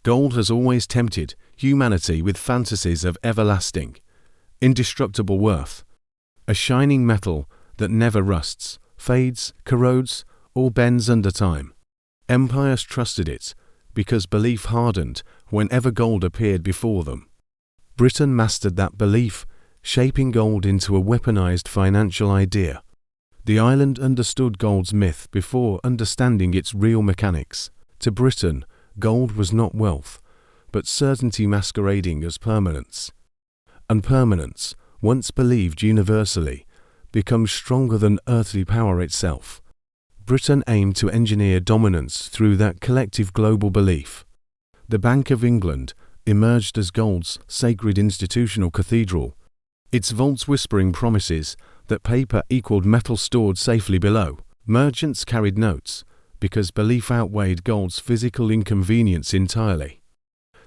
Gold has always tempted humanity with fantasies of everlasting, indestructible worth, a shining metal that never rusts, fades, corrodes, or bends under time. Empires trusted it because belief hardened whenever gold appeared before them. Britain mastered that belief, shaping gold into a weaponized financial idea. The island understood gold's myth before understanding its real mechanics. To Britain, gold was not wealth, but certainty masquerading as permanence. And permanence, once believed universally, becomes stronger than earthly power itself. Britain aimed to engineer dominance through that collective global belief. The Bank of England emerged as gold's sacred institutional cathedral, its vaults whispering promises that paper equaled metal stored safely below. Merchants carried notes, because belief outweighed gold's physical inconvenience entirely.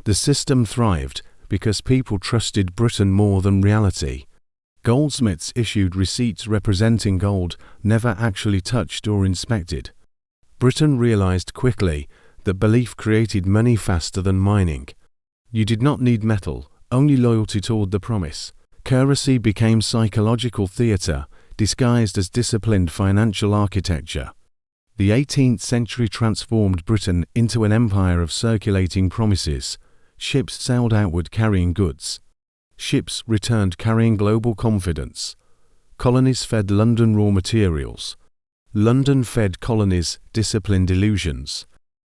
The system thrived because people trusted Britain more than reality. Goldsmiths issued receipts representing gold never actually touched or inspected. Britain realized quickly that belief created money faster than mining. You did not need metal, only loyalty toward the promise. Currency became psychological theater, disguised as disciplined financial architecture. The 18th century transformed Britain into an empire of circulating promises. Ships sailed outward carrying goods. Ships returned carrying global confidence. Colonies fed London raw materials. London fed colonies disciplined illusions.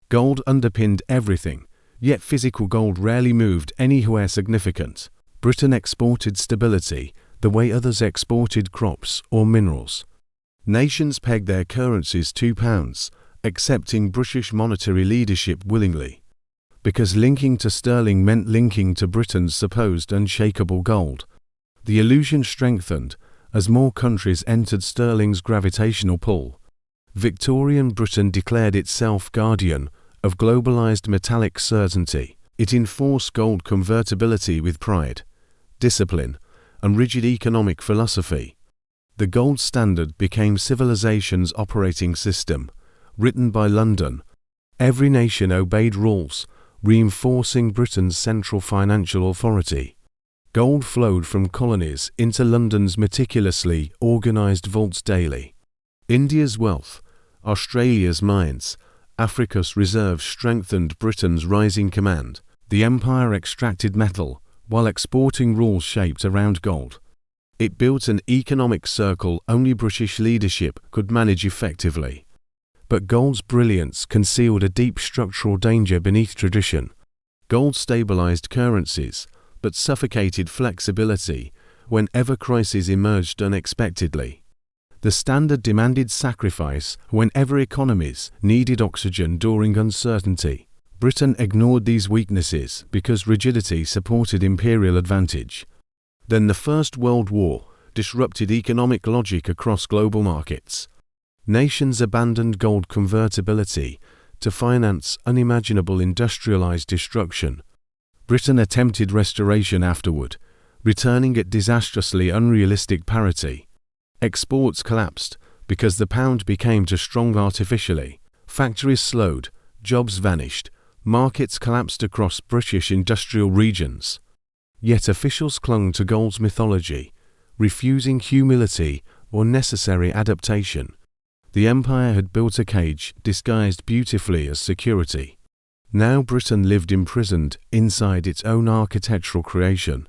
Gold underpinned everything, yet physical gold rarely moved anywhere significant. Britain exported stability the way others exported crops or minerals. Nations pegged their currencies to pounds, accepting British monetary leadership willingly, because linking to sterling meant linking to Britain's supposed unshakable gold. The illusion strengthened as more countries entered sterling's gravitational pull. Victorian Britain declared itself guardian of globalized metallic certainty. It enforced gold convertibility with pride, discipline, and rigid economic philosophy. The gold standard became civilization's operating system, written by London. Every nation obeyed rules, reinforcing Britain's central financial authority. Gold flowed from colonies into London's meticulously organized vaults daily. India's wealth, Australia's mines, Africa's reserves strengthened Britain's rising command. The empire extracted metal, while exporting rules shaped around gold. It built an economic circle only British leadership could manage effectively. But gold's brilliance concealed a deep structural danger beneath tradition. Gold stabilized currencies, but suffocated flexibility whenever crises emerged unexpectedly. The standard demanded sacrifice whenever economies needed oxygen during uncertainty. Britain ignored these weaknesses because rigidity supported imperial advantage. Then the First World War disrupted economic logic across global markets. Nations abandoned gold convertibility to finance unimaginable industrialized destruction. Britain attempted restoration afterward, returning at disastrously unrealistic parity. Exports collapsed because the pound became too strong artificially. Factories slowed, jobs vanished, markets collapsed across British industrial regions. Yet officials clung to gold's mythology, refusing humility or necessary adaptation. The empire had built a cage disguised beautifully as security. Now Britain lived imprisoned inside its own architectural creation.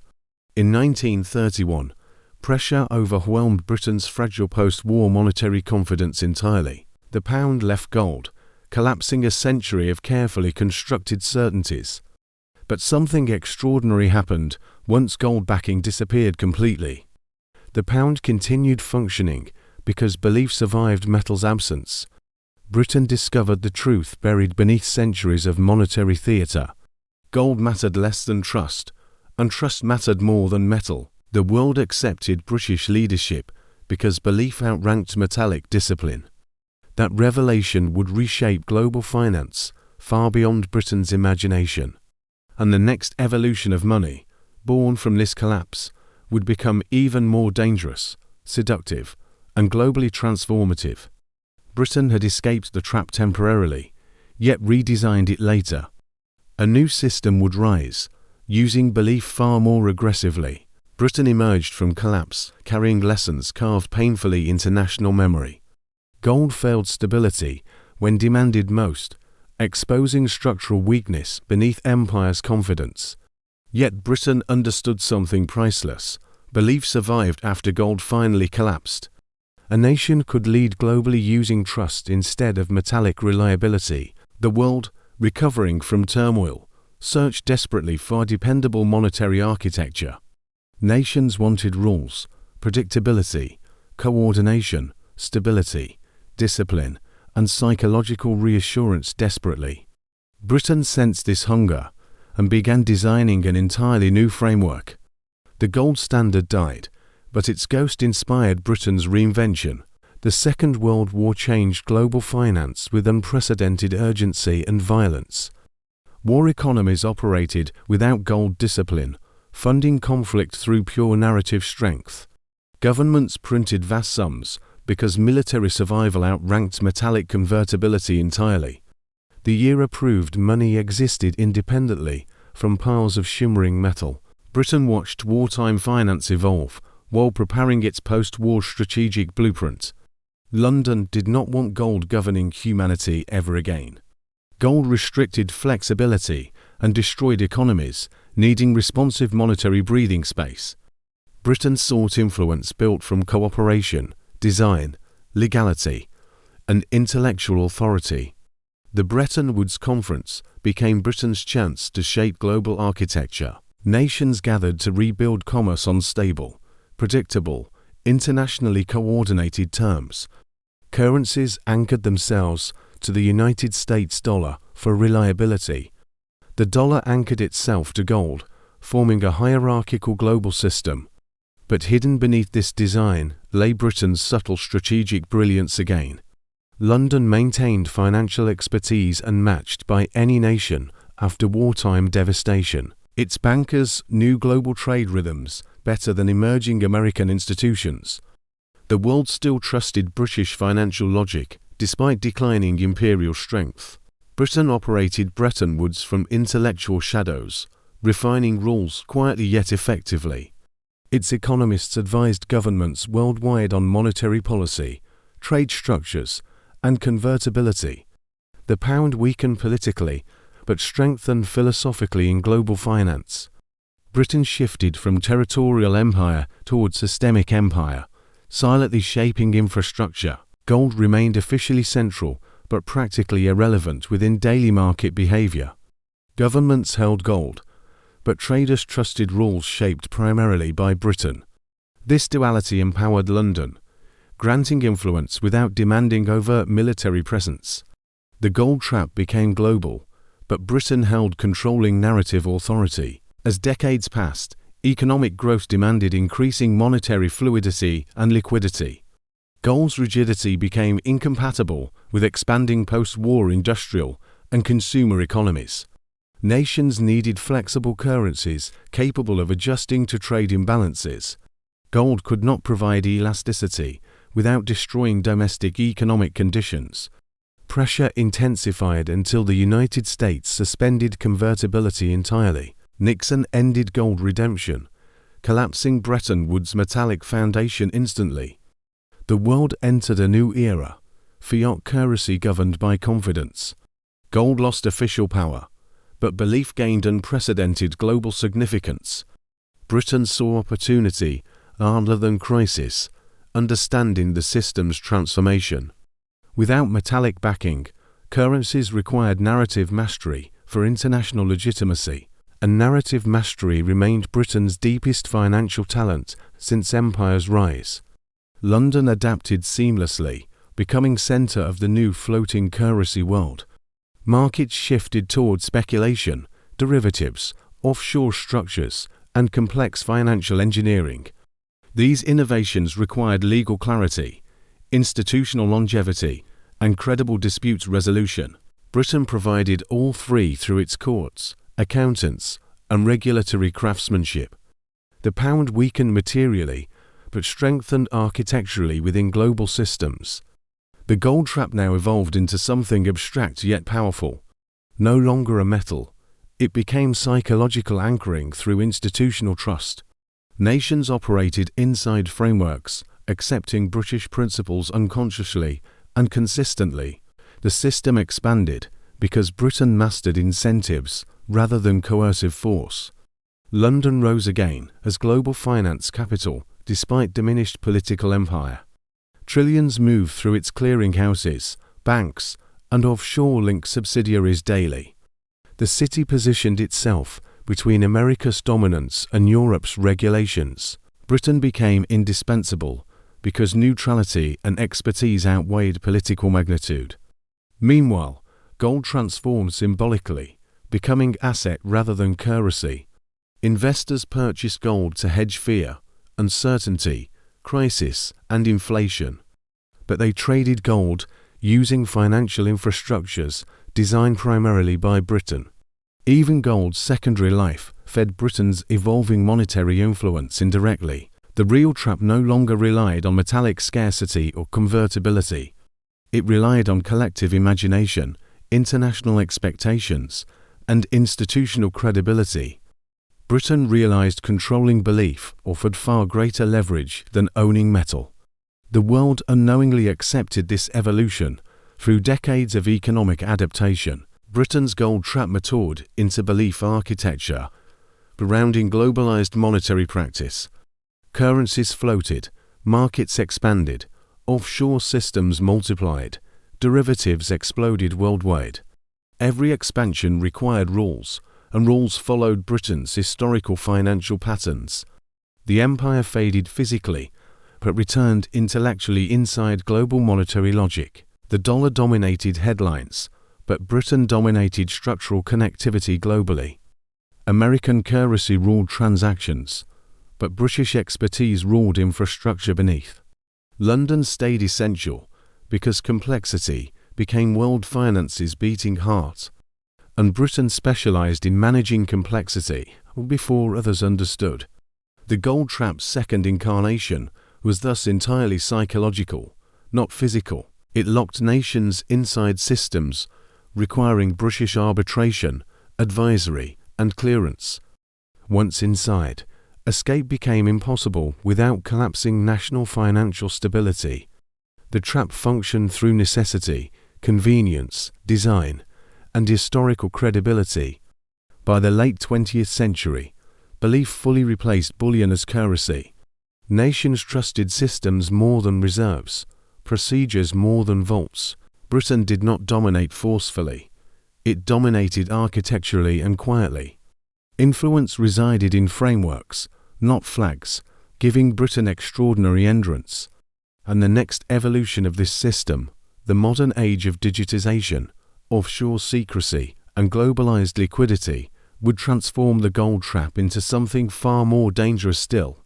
In 1931, pressure overwhelmed Britain's fragile post-war monetary confidence entirely. The pound left gold, collapsing a century of carefully constructed certainties. But something extraordinary happened once gold backing disappeared completely. The pound continued functioning because belief survived metal's absence. Britain discovered the truth buried beneath centuries of monetary theatre. Gold mattered less than trust, and trust mattered more than metal. The world accepted British leadership because belief outranked metallic discipline. That revelation would reshape global finance far beyond Britain's imagination. And the next evolution of money, born from this collapse, would become even more dangerous, seductive, and globally transformative. Britain had escaped the trap temporarily, yet redesigned it later. A new system would rise, using belief far more aggressively. Britain emerged from collapse, carrying lessons carved painfully into national memory. Gold failed stability when demanded most, exposing structural weakness beneath empire's confidence. Yet Britain understood something priceless. Belief survived after gold finally collapsed. A nation could lead globally using trust instead of metallic reliability. The world, recovering from turmoil, searched desperately for dependable monetary architecture. Nations wanted rules, predictability, coordination, stability, discipline, and psychological reassurance desperately. Britain sensed this hunger and began designing an entirely new framework. The gold standard died, but its ghost inspired Britain's reinvention. The Second World War changed global finance with unprecedented urgency and violence. War economies operated without gold discipline, funding conflict through pure narrative strength. Governments printed vast sums because military survival outranked metallic convertibility entirely. The era proved money existed independently from piles of shimmering metal. Britain watched wartime finance evolve while preparing its post-war strategic blueprint. London did not want gold governing humanity ever again. Gold restricted flexibility and destroyed economies, needing responsive monetary breathing space. Britain sought influence built from cooperation, design, legality, and intellectual authority. The Bretton Woods Conference became Britain's chance to shape global architecture. Nations gathered to rebuild commerce on stable, predictable, internationally coordinated terms. Currencies anchored themselves to the United States dollar for reliability. The dollar anchored itself to gold, forming a hierarchical global system. But hidden beneath this design lay Britain's subtle strategic brilliance again. London maintained financial expertise unmatched by any nation after wartime devastation. Its bankers knew global trade rhythms better than emerging American institutions. The world still trusted British financial logic, despite declining imperial strength. Britain operated Bretton Woods from intellectual shadows, refining rules quietly yet effectively. Its economists advised governments worldwide on monetary policy, trade structures, and convertibility. The pound weakened politically, but strengthened philosophically in global finance. Britain shifted from territorial empire toward systemic empire, silently shaping infrastructure. Gold remained officially central, but practically irrelevant within daily market behavior. Governments held gold, but traders trusted rules shaped primarily by Britain. This duality empowered London, granting influence without demanding overt military presence. The gold trap became global, but Britain held controlling narrative authority. As decades passed, economic growth demanded increasing monetary fluidity and liquidity. Gold's rigidity became incompatible with expanding post-war industrial and consumer economies. Nations needed flexible currencies capable of adjusting to trade imbalances. Gold could not provide elasticity without destroying domestic economic conditions. Pressure intensified until the United States suspended convertibility entirely. Nixon ended gold redemption, collapsing Bretton Woods' metallic foundation instantly. The world entered a new era, fiat currency governed by confidence. Gold lost official power, but belief gained unprecedented global significance. Britain saw opportunity rather than crisis, understanding the system's transformation. Without metallic backing, currencies required narrative mastery for international legitimacy, and narrative mastery remained Britain's deepest financial talent since empire's rise. London adapted seamlessly, becoming center of the new floating currency world. Markets shifted toward speculation, derivatives, offshore structures, and complex financial engineering. These innovations required legal clarity, institutional longevity, and credible dispute resolution. Britain provided all three through its courts, accountants, and regulatory craftsmanship. The pound weakened materially, but strengthened architecturally within global systems. The gold trap now evolved into something abstract yet powerful. No longer a metal, It became psychological anchoring through institutional trust. Nations operated inside frameworks, accepting British principles unconsciously and consistently. The system expanded because Britain mastered incentives rather than coercive force. London rose again as global finance capital despite diminished political empire. Trillions moved through its clearinghouses, banks, and offshore-linked subsidiaries daily. The city positioned itself between America's dominance and Europe's regulations. Britain became indispensable because neutrality and expertise outweighed political magnitude. Meanwhile, gold transformed symbolically, becoming asset rather than currency. Investors purchased gold to hedge fear, uncertainty, crisis, and inflation. But they traded gold using financial infrastructures designed primarily by Britain. Even gold's secondary life fed Britain's evolving monetary influence indirectly. The real trap no longer relied on metallic scarcity or convertibility. It relied on collective imagination, international expectations, and institutional credibility. Britain realized controlling belief offered far greater leverage than owning metal. The world unknowingly accepted this evolution. Through decades of economic adaptation, Britain's gold trap matured into belief architecture, grounding globalized monetary practice. Currencies floated, markets expanded, offshore systems multiplied, derivatives exploded worldwide. Every expansion required rules, and rules followed Britain's historical financial patterns. The empire faded physically, but returned intellectually inside global monetary logic. The dollar dominated headlines, but Britain dominated structural connectivity globally. American currency ruled transactions, but British expertise ruled infrastructure beneath. London stayed essential because complexity became world finance's beating heart, and Britain specialized in managing complexity before others understood. The gold trap's second incarnation was thus entirely psychological, not physical. It locked nations inside systems, requiring British arbitration, advisory, and clearance. Once inside, escape became impossible without collapsing national financial stability. The trap functioned through necessity, convenience, design, and historical credibility. By the late 20th century, belief fully replaced bullion as currency. Nations trusted systems more than reserves, procedures more than vaults. Britain did not dominate forcefully. It dominated architecturally and quietly. Influence resided in frameworks, not flags, giving Britain extraordinary endurance. And the next evolution of this system, the modern age of digitization, offshore secrecy, and globalized liquidity, would transform the gold trap into something far more dangerous still.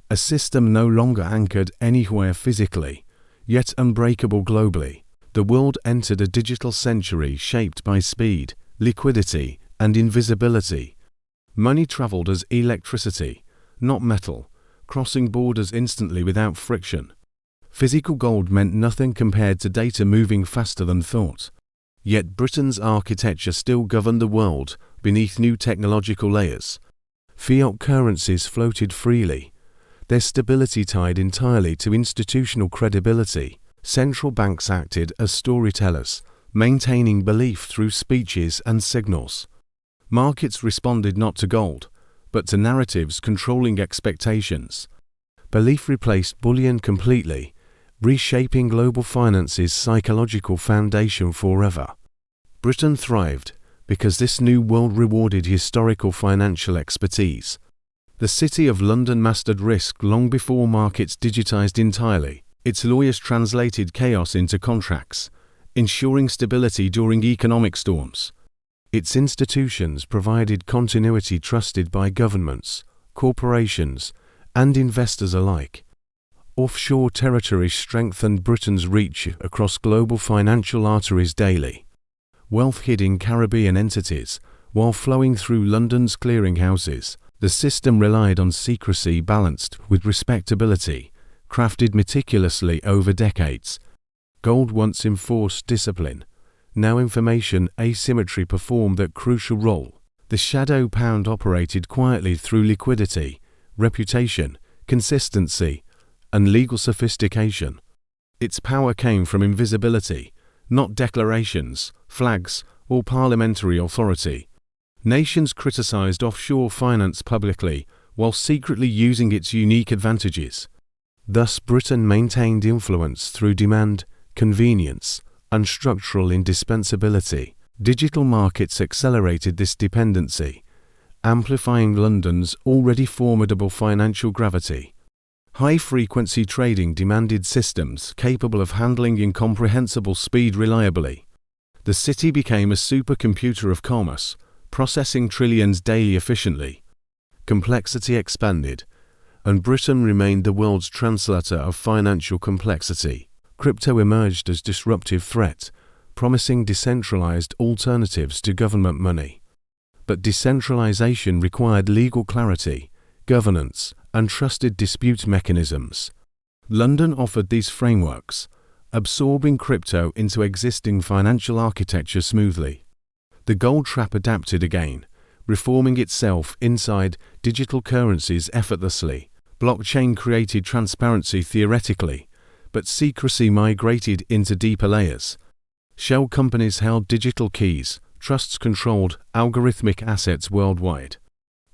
A system no longer anchored anywhere physically, yet unbreakable globally. The world entered a digital century shaped by speed, liquidity, and invisibility. Money traveled as electricity, not metal, crossing borders instantly without friction. Physical gold meant nothing compared to data moving faster than thought. Yet Britain's architecture still governed the world beneath new technological layers. Fiat currencies floated freely, their stability tied entirely to institutional credibility. Central banks acted as storytellers, maintaining belief through speeches and signals. Markets responded not to gold, but to narratives controlling expectations. Belief replaced bullion completely, reshaping global finance's psychological foundation forever. Britain thrived because this new world rewarded historical financial expertise. The City of London mastered risk long before markets digitized entirely. Its lawyers translated chaos into contracts, ensuring stability during economic storms. Its institutions provided continuity trusted by governments, corporations, and investors alike. Offshore territories strengthened Britain's reach across global financial arteries daily. Wealth hid in Caribbean entities, while flowing through London's clearinghouses. The system relied on secrecy balanced with respectability, crafted meticulously over decades. Gold once enforced discipline. Now information asymmetry performed that crucial role. The shadow pound operated quietly through liquidity, reputation, consistency, and legal sophistication. Its power came from invisibility, not declarations, flags, or parliamentary authority. Nations criticized offshore finance publicly while secretly using its unique advantages. Thus, Britain maintained influence through demand, convenience, and structural indispensability. Digital markets accelerated this dependency, amplifying London's already formidable financial gravity. High-frequency trading demanded systems capable of handling incomprehensible speed reliably. The city became a supercomputer of commerce, processing trillions daily efficiently. Complexity expanded, and Britain remained the world's translator of financial complexity. Crypto emerged as disruptive threat, promising decentralized alternatives to government money. But decentralization required legal clarity, governance, and trusted dispute mechanisms. London offered these frameworks, absorbing crypto into existing financial architecture smoothly. The gold trap adapted again, reforming itself inside digital currencies effortlessly. Blockchain created transparency theoretically, but secrecy migrated into deeper layers. Shell companies held digital keys, trusts controlled algorithmic assets worldwide.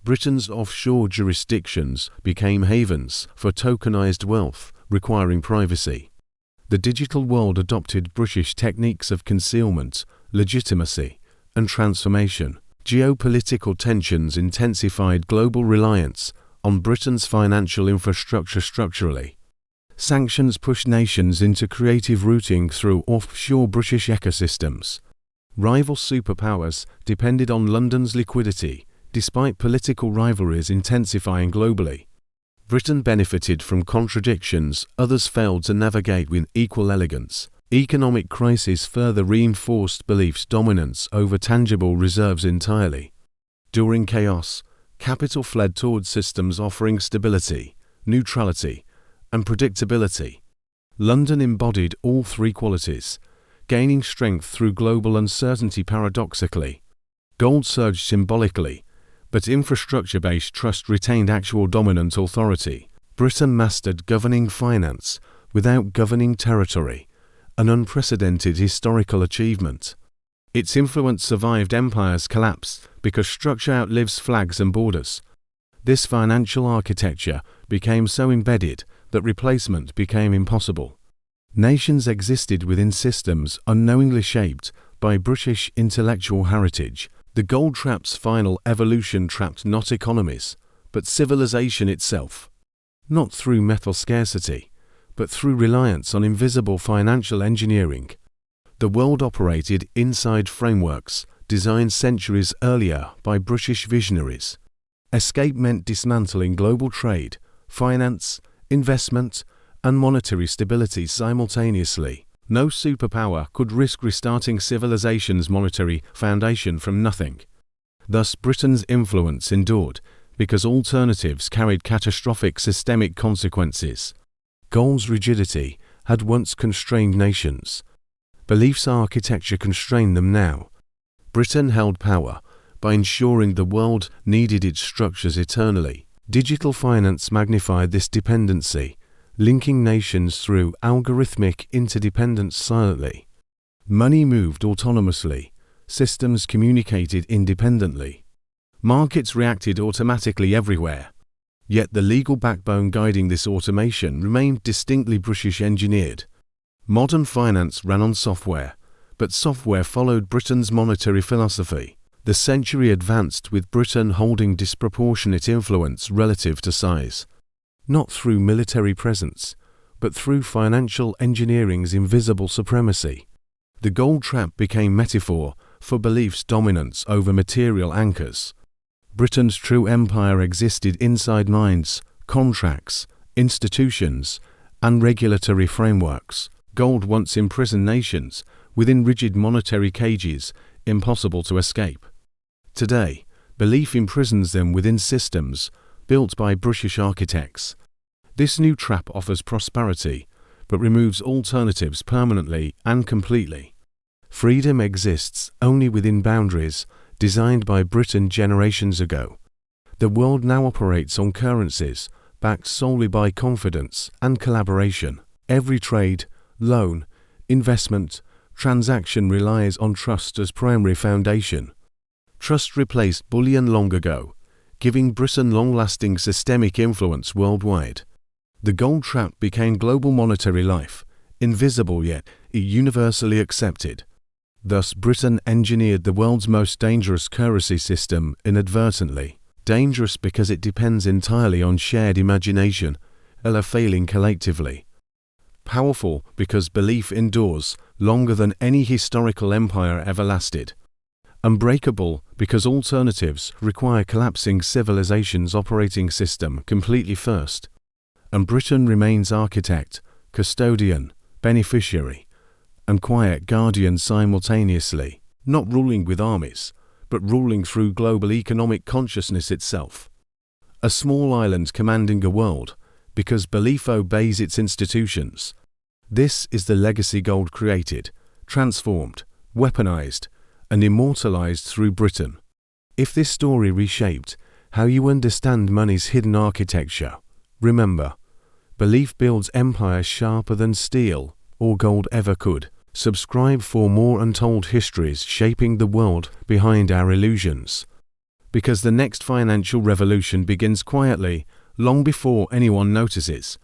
Britain's offshore jurisdictions became havens for tokenized wealth, requiring privacy. The digital world adopted British techniques of concealment, legitimacy, and transformation. Geopolitical tensions intensified global reliance on Britain's financial infrastructure structurally. Sanctions pushed nations into creative routing through offshore British ecosystems. Rival superpowers depended on London's liquidity, despite political rivalries intensifying globally. Britain benefited from contradictions others failed to navigate with equal elegance. Economic crises further reinforced beliefs' dominance over tangible reserves entirely. During chaos, capital fled towards systems offering stability, neutrality, and predictability. London embodied all three qualities, gaining strength through global uncertainty paradoxically. Gold surged symbolically, but infrastructure-based trust retained actual dominant authority. Britain mastered governing finance without governing territory, an unprecedented historical achievement. Its influence survived empires' collapse because structure outlives flags and borders. This financial architecture became so embedded that replacement became impossible. Nations existed within systems unknowingly shaped by British intellectual heritage. The gold trap's final evolution trapped not economies, but civilization itself. Not through metal scarcity, but through reliance on invisible financial engineering. The world operated inside frameworks designed centuries earlier by British visionaries. Escape meant dismantling global trade, finance, investment, and monetary stability simultaneously. No superpower could risk restarting civilization's monetary foundation from nothing. Thus, Britain's influence endured because alternatives carried catastrophic systemic consequences. Gold's rigidity had once constrained nations. Beliefs' architecture constrained them now. Britain held power by ensuring the world needed its structures eternally. Digital finance magnified this dependency, linking nations through algorithmic interdependence silently. Money moved autonomously, systems communicated independently. Markets reacted automatically everywhere. Yet the legal backbone guiding this automation remained distinctly British engineered. Modern finance ran on software, but software followed Britain's monetary philosophy. The century advanced with Britain holding disproportionate influence relative to size. Not through military presence, but through financial engineering's invisible supremacy. The gold trap became metaphor for beliefs' dominance over material anchors. Britain's true empire existed inside minds, contracts, institutions, and regulatory frameworks. Gold once imprisoned nations within rigid monetary cages, impossible to escape. Today, belief imprisons them within systems built by British architects. This new trap offers prosperity, but removes alternatives permanently and completely. Freedom exists only within boundaries designed by Britain generations ago. The world now operates on currencies backed solely by confidence and collaboration. Every trade, loan, investment, transaction relies on trust as primary foundation. Trust replaced bullion long ago, giving Britain long-lasting systemic influence worldwide. The gold trap became global monetary life, invisible yet universally accepted. Thus, Britain engineered the world's most dangerous currency system inadvertently. Dangerous because it depends entirely on shared imagination, and failing collectively. Powerful because belief endures longer than any historical empire ever lasted. Unbreakable because alternatives require collapsing civilization's operating system completely first. And Britain remains architect, custodian, beneficiary, and quiet guardian simultaneously, not ruling with armies, but ruling through global economic consciousness itself. A small island commanding a world, because belief obeys its institutions. This is the legacy gold created, transformed, weaponized, and immortalized through Britain. If this story reshaped how you understand money's hidden architecture, remember, belief builds empires sharper than steel or gold ever could. Subscribe for more untold histories shaping the world behind our illusions. Because the next financial revolution begins quietly, long before anyone notices.